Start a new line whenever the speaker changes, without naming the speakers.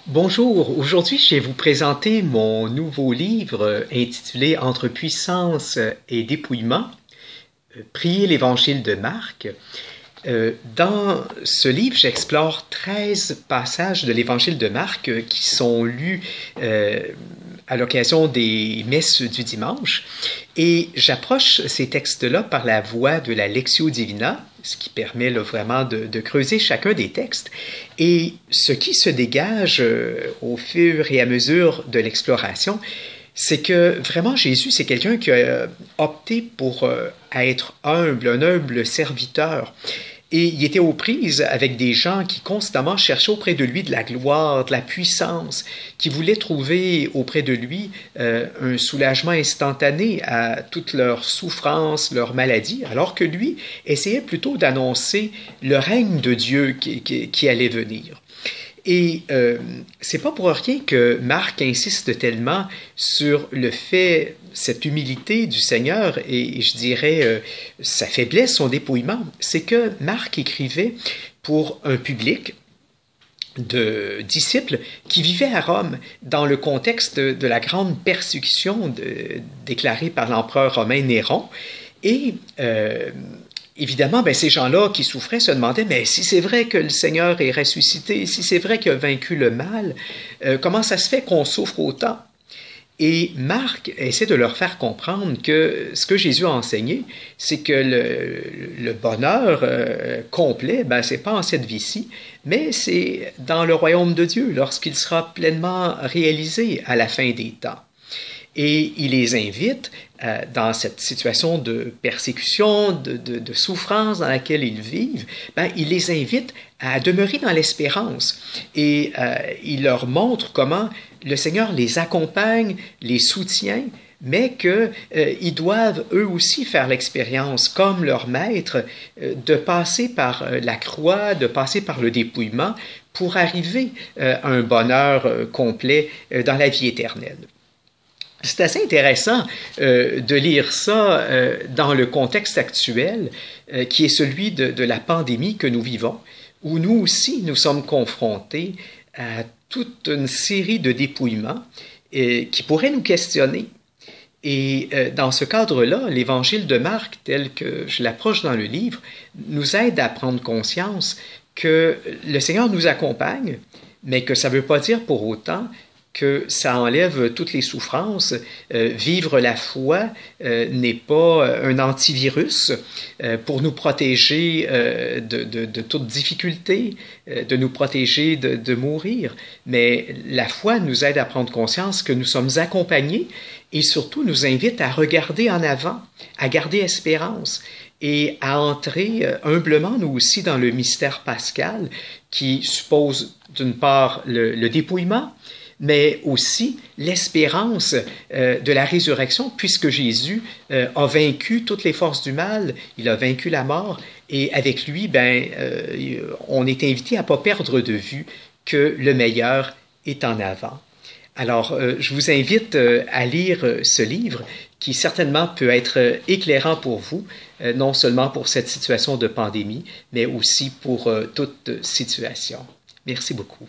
Bonjour, aujourd'hui je vais vous présenter mon nouveau livre intitulé Entre puissance et dépouillement, Prier l'Évangile de Marc. Dans ce livre, j'explore 13 passages de l'Évangile de Marc qui sont lus à l'occasion des messes du dimanche et j'approche ces textes-là par la voie de la Lectio Divina, ce qui permet vraiment de creuser chacun des textes. Et ce qui se dégage au fur et à mesure de l'exploration, c'est que vraiment Jésus, c'est quelqu'un qui a opté pour être humble, un humble serviteur. Et il était aux prises avec des gens qui constamment cherchaient auprès de lui de la gloire, de la puissance, qui voulaient trouver auprès de lui un soulagement instantané à toutes leurs souffrances, leurs maladies, alors que lui essayait plutôt d'annoncer le règne de Dieu qui allait venir. Et c'est pas pour rien que Marc insiste tellement sur le fait, cette humilité du Seigneur et je dirais sa faiblesse, son dépouillement. C'est que Marc écrivait pour un public de disciples qui vivaient à Rome dans le contexte de la grande persécution déclarée par l'empereur romain Néron. Et évidemment, ces gens-là qui souffraient se demandaient, mais si c'est vrai que le Seigneur est ressuscité, si c'est vrai qu'il a vaincu le mal, comment ça se fait qu'on souffre autant? Et Marc essaie de leur faire comprendre que ce que Jésus a enseigné, c'est que le bonheur complet, c'est pas en cette vie-ci, mais c'est dans le royaume de Dieu, lorsqu'il sera pleinement réalisé à la fin des temps. Et il les invite, dans cette situation de persécution, de souffrance dans laquelle ils vivent, il les invite à demeurer dans l'espérance. Et il leur montre comment le Seigneur les accompagne, les soutient, mais qu'ils doivent eux aussi faire l'expérience, comme leur maître, de passer par la croix, de passer par le dépouillement pour arriver à un bonheur complet dans la vie éternelle. C'est assez intéressant de lire ça dans le contexte actuel qui est celui de la pandémie que nous vivons, où nous aussi nous sommes confrontés à toute une série de dépouillements qui pourraient nous questionner. Et dans ce cadre-là, l'Évangile de Marc, tel que je l'approche dans le livre, nous aide à prendre conscience que le Seigneur nous accompagne, mais que ça ne veut pas dire pour autant que ça enlève toutes les souffrances. Vivre la foi n'est pas un antivirus pour nous protéger de toute difficulté, de nous protéger de mourir. Mais la foi nous aide à prendre conscience que nous sommes accompagnés et surtout nous invite à regarder en avant, à garder espérance et à entrer humblement nous aussi dans le mystère pascal qui suppose d'une part le dépouillement, mais aussi l'espérance de la résurrection, puisque Jésus a vaincu toutes les forces du mal, il a vaincu la mort, et avec lui, on est invité à ne pas perdre de vue que le meilleur est en avant. Alors, je vous invite à lire ce livre qui certainement peut être éclairant pour vous, non seulement pour cette situation de pandémie, mais aussi pour toute situation. Merci beaucoup.